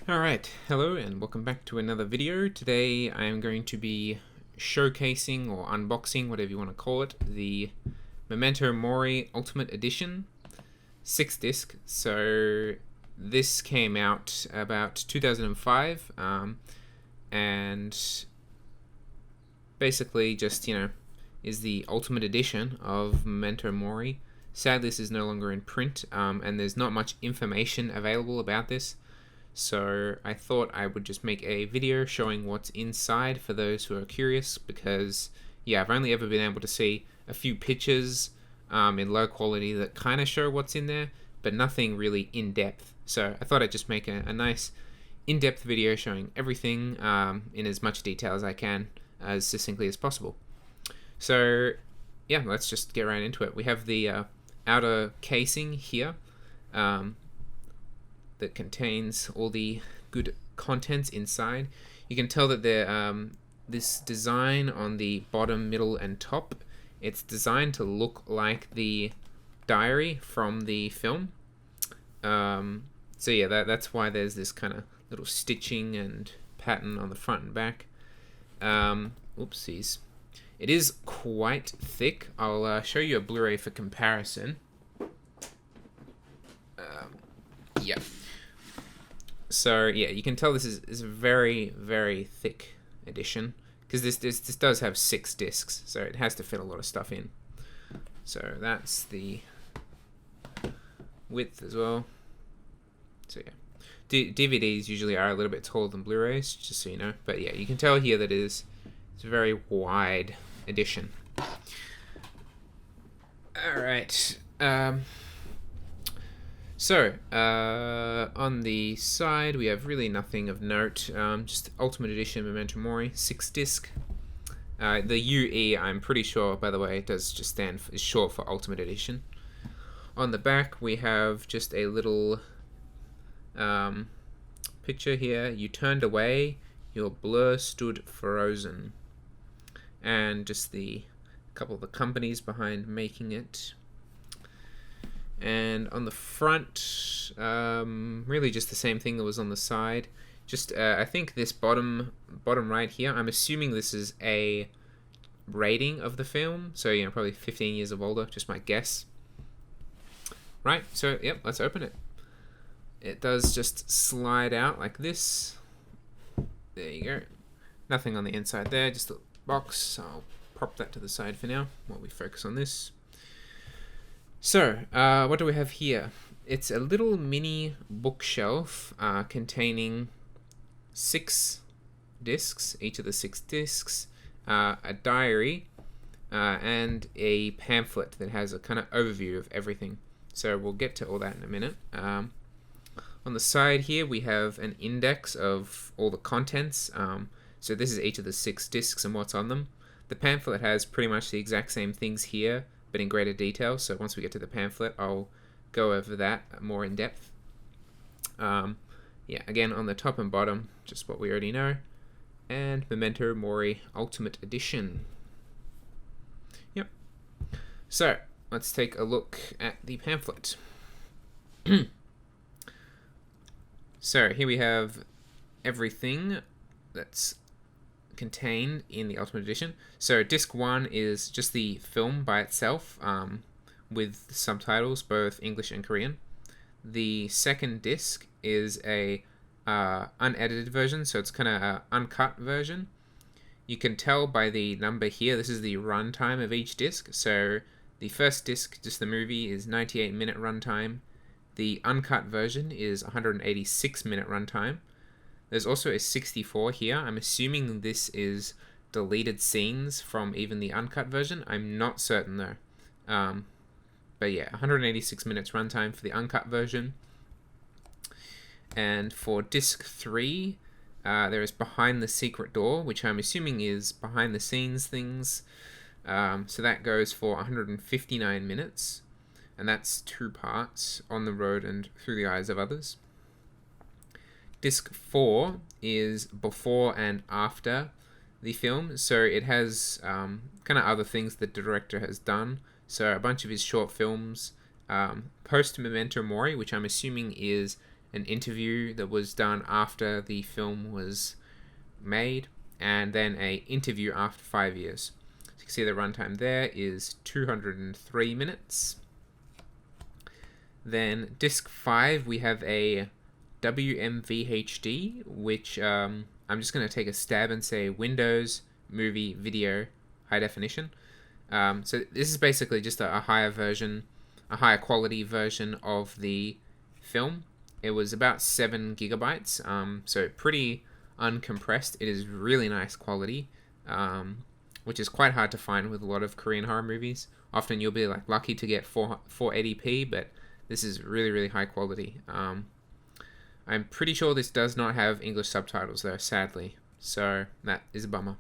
Alright, hello and welcome back to another video. Today I am going to be showcasing or unboxing, whatever you want to call it, the Memento Mori Ultimate Edition 6 disc. So this came out about 2005 and basically just, is the Ultimate Edition of Memento Mori. Sadly, this is no longer in print and there's not much information available about this. So I thought I would just make a video showing what's inside for those who are curious, because I've only ever been able to see a few pictures in low quality that kind of show what's in there, but nothing really in depth. So I thought I'd just make a nice in-depth video showing everything in as much detail as I can, as succinctly as possible. So yeah, let's just get right into it. We have the outer casing here that contains all the good contents inside. You can tell that this design on the bottom, middle, and top, it's designed to look like the diary from the film. So yeah, that's why there's this kind of little stitching and pattern on the front and back. Oopsies. It is quite thick. I'll show you a Blu-ray for comparison. Yeah. So yeah, you can tell this is a very, very thick edition, because this does have 6 discs, so it has to fit a lot of stuff in. So that's the width as well. So yeah, DVDs usually are a little bit taller than Blu-rays, just so you know. But yeah, you can tell here that it's a very wide edition. All right. So, on the side, we have really nothing of note, just Ultimate Edition Memento Mori, 6 disc. The UE, I'm pretty sure, by the way, does just is short for Ultimate Edition. On the back, we have just a little picture here. You turned away, your blur stood frozen. And just a couple of the companies behind making it. And on the front, really just the same thing that was on the side. Just I think this bottom right here, I'm assuming this is a rating of the film, so probably 15 years of older, just my guess. Right, so yep, let's open it. It does just slide out like this. There you go. Nothing on the inside there, just a box. I'll prop that to the side for now while we focus on this. So, what do we have here? It's a little mini bookshelf containing 6 discs, each of the 6 discs, a diary, and a pamphlet that has a kind of overview of everything. So we'll get to all that in a minute. On the side here, we have an index of all the contents. So this is each of the 6 discs and what's on them. The pamphlet has pretty much the exact same things here, but in greater detail. So once we get to the pamphlet, I'll go over that more in depth. Yeah, again, on the top and bottom, just what we already know. And Memento Mori Ultimate Edition. Yep. So, let's take a look at the pamphlet. So, here we have everything that's contained in the Ultimate Edition. So disc 1 is just the film by itself, with subtitles, both English and Korean. The second disc is a unedited version, so it's kind of an uncut version. You can tell by the number here, this is the runtime of each disc. So the first disc, just the movie, is 98-minute runtime. The uncut version is 186-minute runtime. There's also a 64 here. I'm assuming this is deleted scenes from even the uncut version. I'm not certain though. But yeah, 186 minutes runtime for the uncut version. And for disc 3, there is Behind the Secret Door, which I'm assuming is behind the scenes things. So that goes for 159 minutes. And that's 2 parts, On the Road and Through the Eyes of Others. Disc 4 is before and after the film, so it has kind of other things the director has done. So a bunch of his short films, post Memento Mori, which I'm assuming is an interview that was done after the film was made, and then a interview after 5 years. So you can see the runtime there is 203 minutes. Then disc 5, we have a WMVHD, which I'm just going to take a stab and say Windows Movie Video High Definition. So this is basically just a higher version, a higher quality version of the film. It was about 7 gigabytes, so pretty uncompressed. It is really nice quality, which is quite hard to find with a lot of Korean horror movies. Often you'll be like lucky to get 480p, but this is really, really high quality. I'm pretty sure this does not have English subtitles though, sadly. So that is a bummer.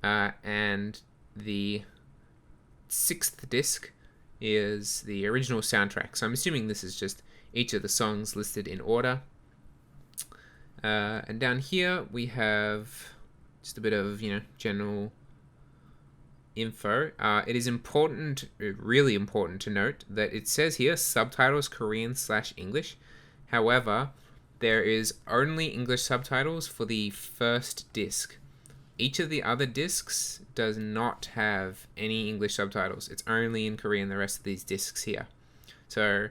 And the 6th disc is the original soundtrack. So I'm assuming this is just each of the songs listed in order. And down here we have just a bit of, general info. It is important, really important to note that it says here subtitles Korean/English. However, there is only English subtitles for the first disc. Each of the other discs does not have any English subtitles. It's only in Korean, the rest of these discs here. So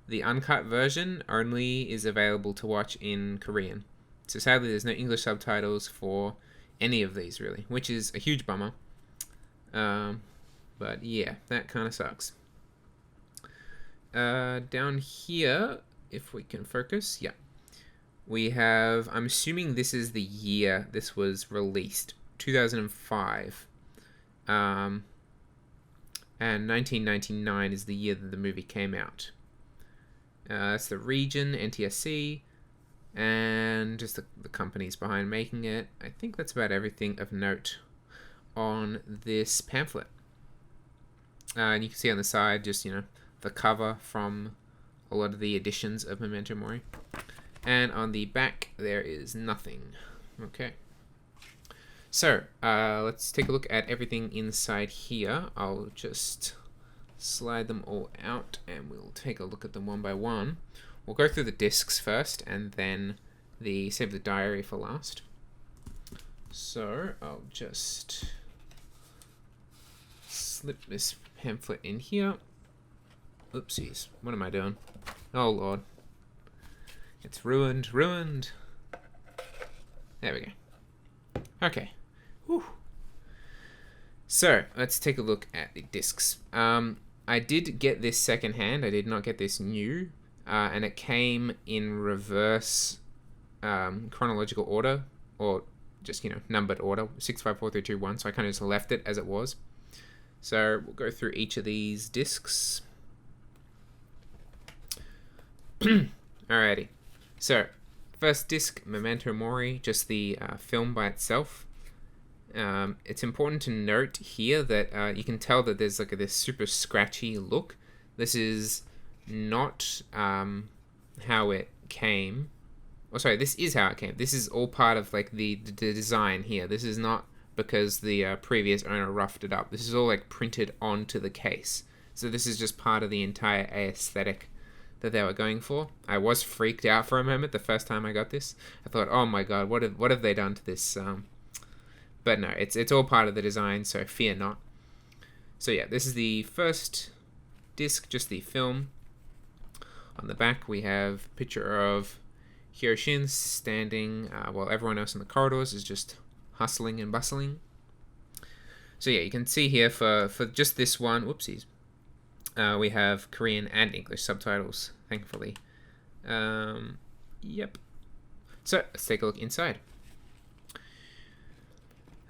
the uncut version only is available to watch in Korean. So sadly, there's no English subtitles for any of these, really, which is a huge bummer. But yeah, that kind of sucks. Down here, if we can focus, yeah. We have, I'm assuming this is the year this was released, 2005. And 1999 is the year that the movie came out. That's the region, NTSC, and just the companies behind making it. I think that's about everything of note on this pamphlet. And you can see on the side just, the cover from a lot of the editions of Memento Mori. And on the back, there is nothing. Okay. So, let's take a look at everything inside here. I'll just slide them all out, and we'll take a look at them one by one. We'll go through the discs first, and then save the diary for last. So, I'll just slip this pamphlet in here. Oopsies. What am I doing? Oh, Lord. It's ruined. There we go. Okay. Whew. So, let's take a look at the discs. I did get this secondhand. I did not get this new. And it came in reverse chronological order, or just, numbered order, 6, 5, 4, 3, 2, 1. So I kind of just left it as it was. So we'll go through each of these discs. Alrighty. So, first disc, Memento Mori, just the film by itself. It's important to note here that you can tell that there's like this super scratchy look. This is not how it came. Oh, sorry, this is how it came. This is all part of like the design here. This is not because the previous owner roughed it up. This is all like printed onto the case. So this is just part of the entire aesthetic that they were going for. I was freaked out for a moment the first time I got this. I thought, oh my god, what have they done to this? But no, it's all part of the design, so fear not. So yeah, this is the first disc, just the film. On the back we have a picture of Hyo-shin standing while everyone else in the corridors is just hustling and bustling. So yeah, you can see here for just this one, whoopsies, we have Korean and English subtitles, thankfully. Yep. So let's take a look inside.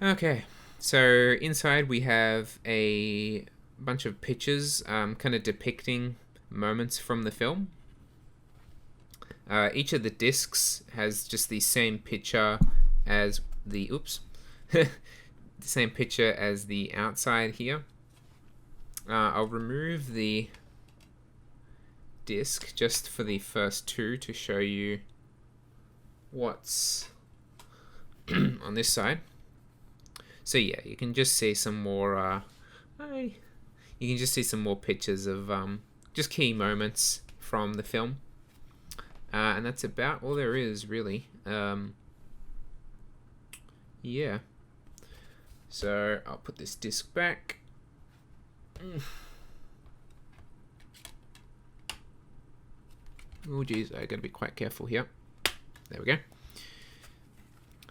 Okay, so inside we have a bunch of pictures kind of depicting moments from the film. Each of the discs has just the same picture as the the same picture as the outside here. I'll remove the disc just for the first two to show you what's on this side. So yeah, you can just see some more you can just see some more pictures of just key moments from the film. And that's about all there is, really. Yeah. So I'll put this disc back. Oh geez, I gotta be quite careful here. There we go.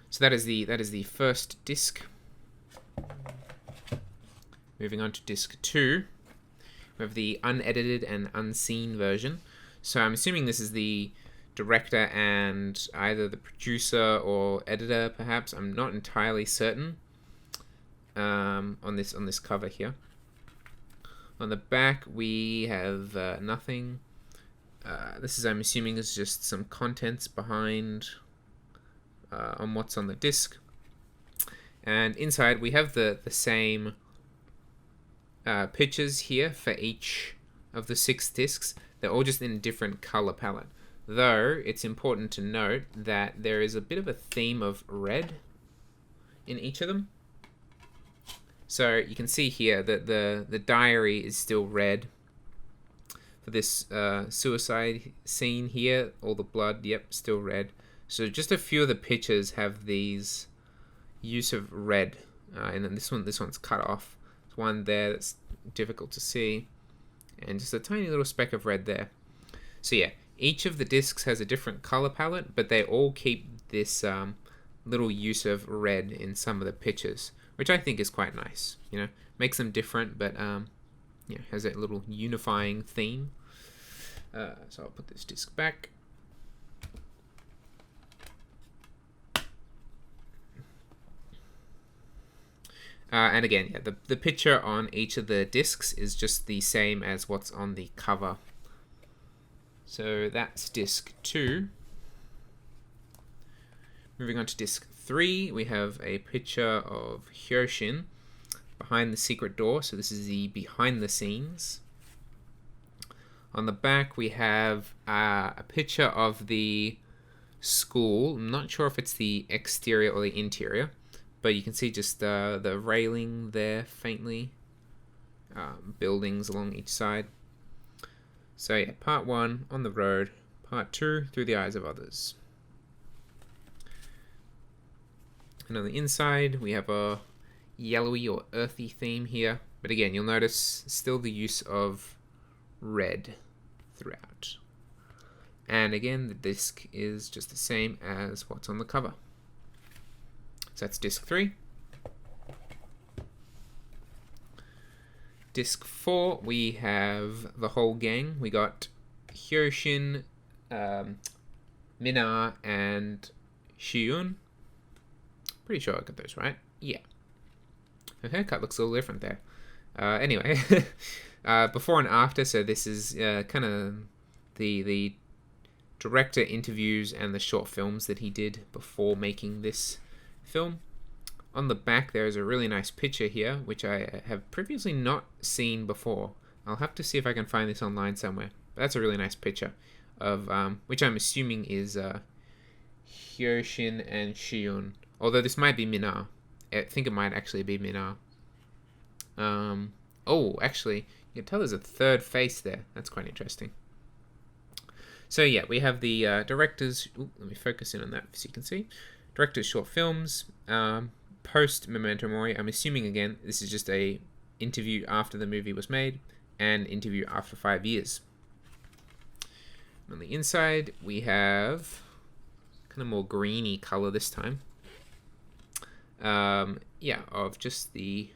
So that is the first disc. Moving on to disc 2, we have the unedited and unseen version. So I'm assuming this is the director and either the producer or editor, perhaps. I'm not entirely certain. On this cover here. On the back we have nothing. This is, I'm assuming, is just some contents behind on what's on the disc. And inside we have the same pictures here for each of the 6 discs. They're all just in a different color palette. Though it's important to note that there is a bit of a theme of red in each of them. So you can see here that the diary is still red. For this suicide scene here, all the blood, yep, still red. So just a few of the pictures have these use of red, and then this one's cut off. There's one there that's difficult to see, and just a tiny little speck of red there. So yeah, each of the discs has a different color palette, but they all keep this little use of red in some of the pictures, which I think is quite nice. You know, makes them different, but yeah, has a little unifying theme. So I'll put this disc back. And again, yeah, the picture on each of the discs is just the same as what's on the cover. So that's disc 2. Moving on to disc 3, we have a picture of Hyo-shin behind the secret door. So this is the behind the scenes. On the back, we have a picture of the school. I'm not sure if it's the exterior or the interior, but you can see just the railing there faintly. Buildings along each side. So yeah, part 1, on the road. Part 2, through the eyes of others. And on the inside, we have a yellowy or earthy theme here. But again, you'll notice still the use of red throughout. And again, the disc is just the same as what's on the cover. So that's disc 3. Disc 4, we have the whole gang. We got Hyo-shin, Minna, and Shi-eun. Pretty sure I got those right. Yeah. Her haircut looks a little different there. Anyway, before and after. So this is kind of the director interviews and the short films that he did before making this film. On the back there is a really nice picture here, which I have previously not seen before. I'll have to see if I can find this online somewhere. But that's a really nice picture of which I'm assuming is Hyo-shin and Shi-eun. Although this might be Minna. I think it might actually be Minna. Oh, actually, you can tell there's a third face there. That's quite interesting. So yeah, we have the director's... Ooh, let me focus in on that so you can see. Director's short films. Post Memento Mori. I'm assuming, again, this is just a interview after the movie was made. And interview after 5 years. On the inside, we have kind of more greeny color this time. Yeah, of just the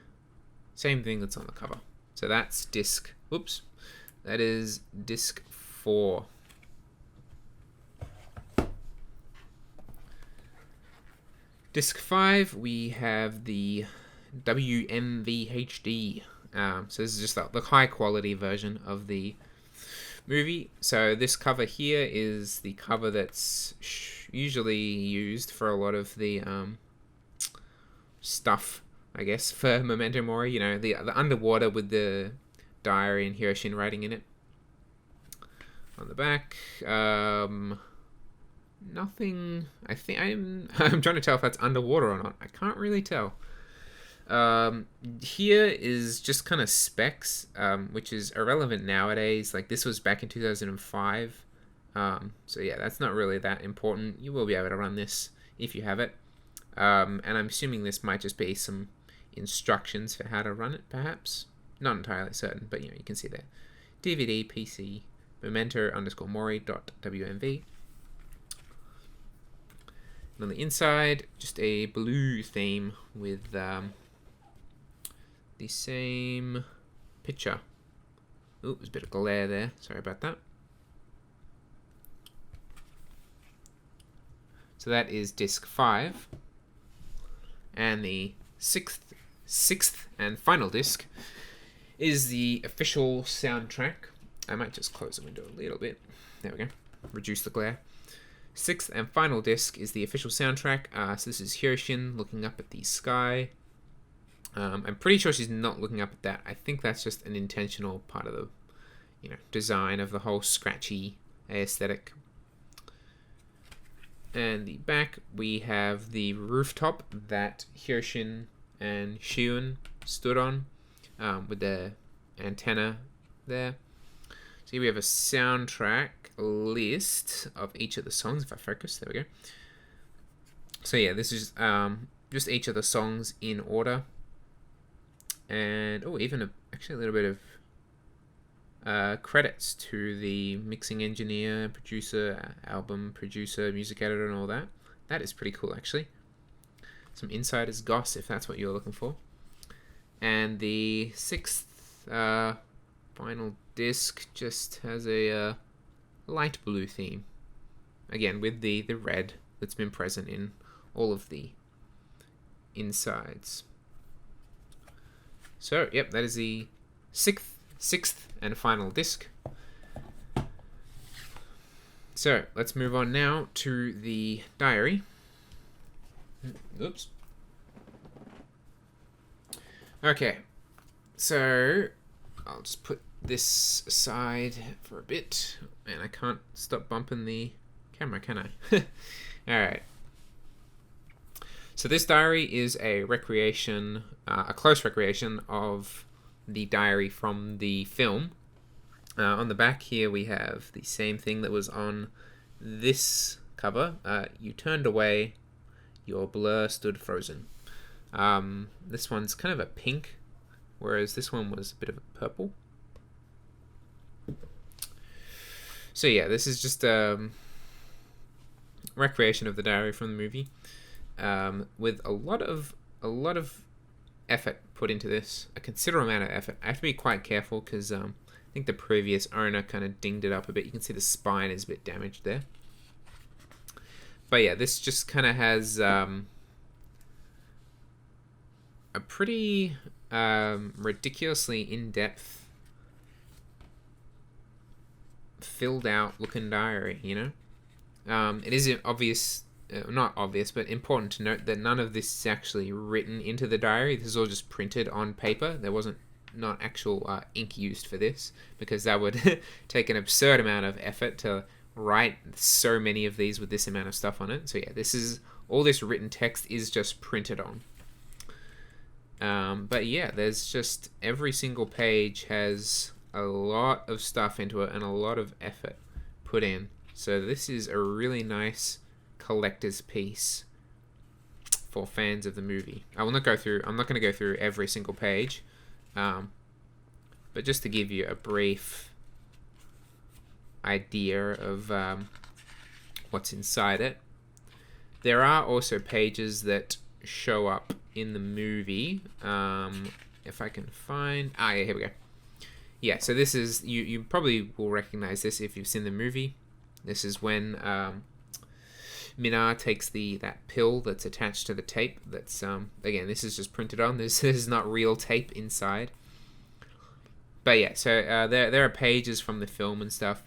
same thing that's on the cover. So that's disc, oops, that is disc 4. Disc 5, we have the WMVHD. So this is just the high quality version of the movie. So this cover here is the cover that's usually used for a lot of the stuff, I guess, for Memento Mori. You know, the underwater with the diary and Hyo-shin writing in it. On the back, nothing. I think I'm trying to tell if that's underwater or not. I can't really tell. Here is just kind of specs, which is irrelevant nowadays. Like, this was back in 2005. So yeah, that's not really that important. You will be able to run this if you have it. And I'm assuming this might just be some instructions for how to run it, perhaps. Not entirely certain, but you can see there. DVD PC memento_mori.wmv. And on the inside, just a blue theme with the same picture. Ooh, there's a bit of glare there. Sorry about that. So that is disc 5. And the sixth and final disc is the official soundtrack. I might just close the window a little bit. There we go. Reduce the glare. Sixth and final disc is the official soundtrack. So this is Hyo-shin looking up at the sky. I'm pretty sure she's not looking up at that. I think that's just an intentional part of the, design of the whole scratchy aesthetic. And the back, we have the rooftop that Hyo-shin and Shi-eun stood on, with the antenna there. So here we have a soundtrack list of each of the songs. If I focus, there we go. So yeah, this is just each of the songs in order. And even actually a little bit of credits to the mixing engineer, producer, album producer, music editor, and all that. That is pretty cool, actually. Some insider's goss, if that's what you're looking for. And the sixth final disc just has a light blue theme. Again, with the red that's been present in all of the insides. So, yep, that is the sixth and final disc. So, let's move on now to the diary. Oops. Okay, so I'll just put this aside for a bit, and I can't stop bumping the camera, can I? Alright. So this diary is a recreation, a close recreation of the diary from the film. On the back here we have the same thing that was on this cover. You turned away, your blur stood frozen. This one's kind of a pink, whereas this one was a bit of a purple. So yeah, this is just a recreation of the diary from the movie, with a lot of effort put into this, a considerable amount of effort. I have to be quite careful because I think the previous owner kind of dinged it up a bit. You can see the spine is a bit damaged there. But yeah, this just kind of has a pretty ridiculously in-depth, filled out looking diary, It is obvious, not obvious, but important to note that none of this is actually written into the diary. This is all just printed on paper. There wasn't not actual ink used for this, because that would take an absurd amount of effort to write so many of these with this amount of stuff on it. So yeah, all this written text is just printed on. But yeah, there's just every single page has a lot of stuff into it and a lot of effort put in. So this is a really nice collector's piece for fans of the movie. I'm not going to go through every single page, but just to give you a brief idea of what's inside it. There are also pages that show up in the movie. If I can find... yeah, here we go. Yeah, so this is... You probably will recognize this if you've seen the movie. This is when Minna takes that pill that's attached to the tape. That's again, this is just printed on. This is not real tape inside. But yeah, so there are pages from the film and stuff.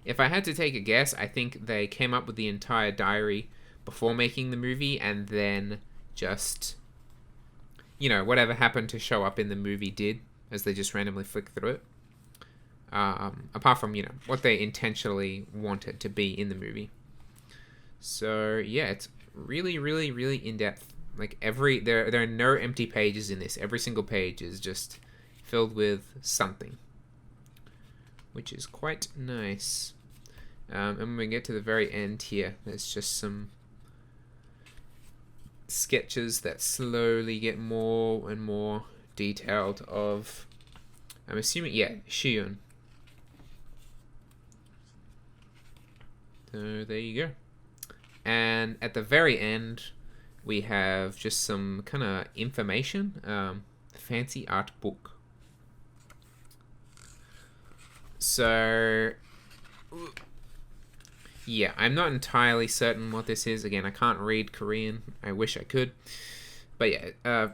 If I had to take a guess, I think they came up with the entire diary before making the movie, and then just, whatever happened to show up in the movie did, as they just randomly flick through it. Apart from, what they intentionally wanted to be in the movie. So, yeah, it's really, really, really in-depth. Like, there are no empty pages in this. Every single page is just filled with something. which is quite nice. And when we get to the very end here, there's just some sketches that slowly get more and more detailed of, I'm assuming, yeah, Shi-eun. So there you go. And at the very end, we have just some kind of information, fancy art book. So, yeah, I'm not entirely certain what this is. Again, I can't read Korean. I wish I could. But yeah,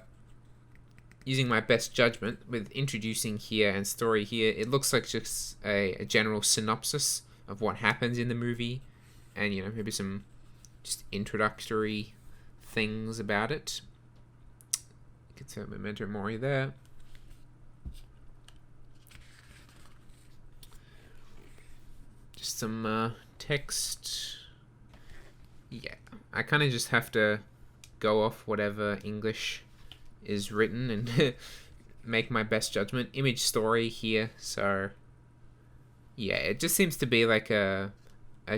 using my best judgment with introducing here and story here, it looks like just a general synopsis of what happens in the movie. And, you know, maybe some just introductory things about it. You can see Memento Mori there. Just some text. Yeah, I kind of just have to go off whatever English is written and make my best judgment. Image story here, so yeah, it just seems to be like a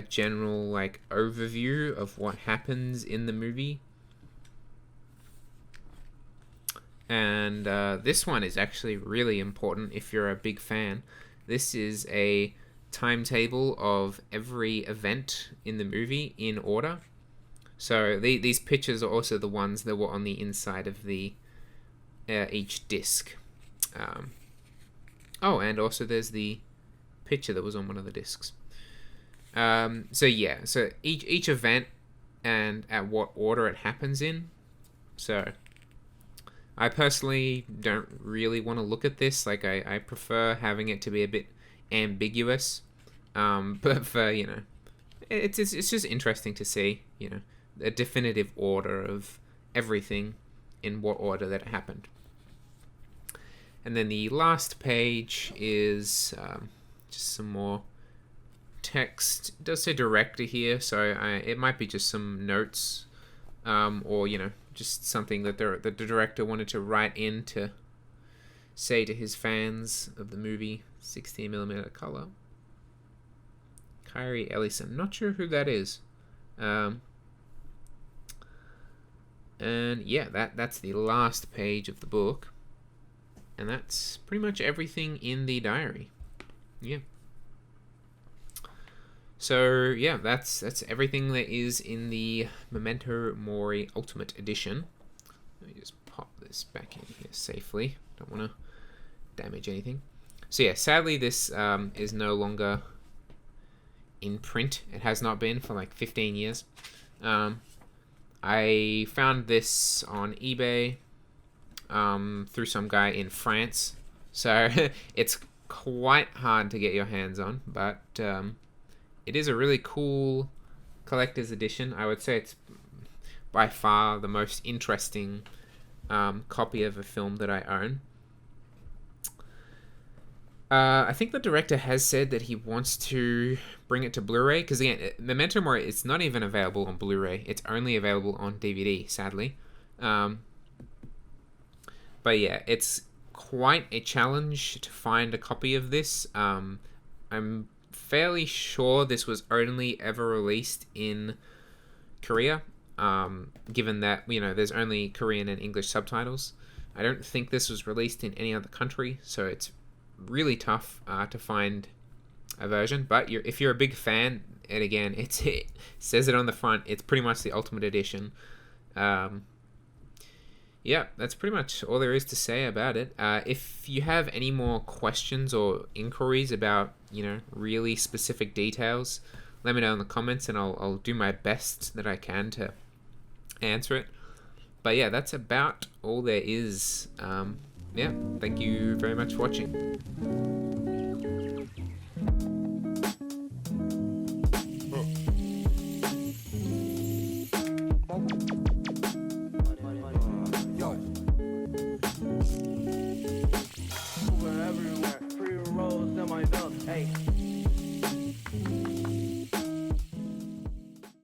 general like overview of what happens in the movie. And this one is actually really important if you're a big fan. This is a timetable of every event in the movie in order. So these pictures are also the ones that were on the inside of the each disc. Oh, and also there's the picture that was on one of the discs. So yeah, so each event and at what order it happens in. So I personally don't really want to look at this. Like I prefer having it to be a bit ambiguous. But for, you know, it's just interesting to see, you know, a definitive order of everything in what order that it happened. And then the last page is just some more text. It does say director here, so it might be just some notes, or, you know, just something that the director wanted to write in to say to his fans of the movie. 16mm color. Kyrie Ellison. Not sure who that is. And yeah, that's the last page of the book. And that's pretty much everything in the diary. Yeah. So yeah, that's everything that is in the Memento Mori Ultimate Edition. Let me just pop this back in here safely. Don't want to damage anything. So yeah, sadly this is no longer in print. It has not been for like 15 years. I found this on eBay through some guy in France. So it's quite hard to get your hands on, but it is a really cool collector's edition. I would say it's by far the most interesting copy of a film that I own. I think the director has said that he wants to bring it to Blu-ray, because again, Memento Mori, it's not even available on Blu-ray. It's only available on DVD, sadly. But yeah, it's quite a challenge to find a copy of this. I'm fairly sure this was only ever released in Korea, given that, you know, there's only Korean and English subtitles. I don't think this was released in any other country, so it's really tough to find a version. But if you're a big fan, and again, it says it on the front, it's pretty much the Ultimate Edition. Yeah, that's pretty much all there is to say about it. If you have any more questions or inquiries about, you know, really specific details, let me know in the comments, and I'll do my best that I can to answer it. But yeah, that's about all there is. Yeah, thank you very much for watching.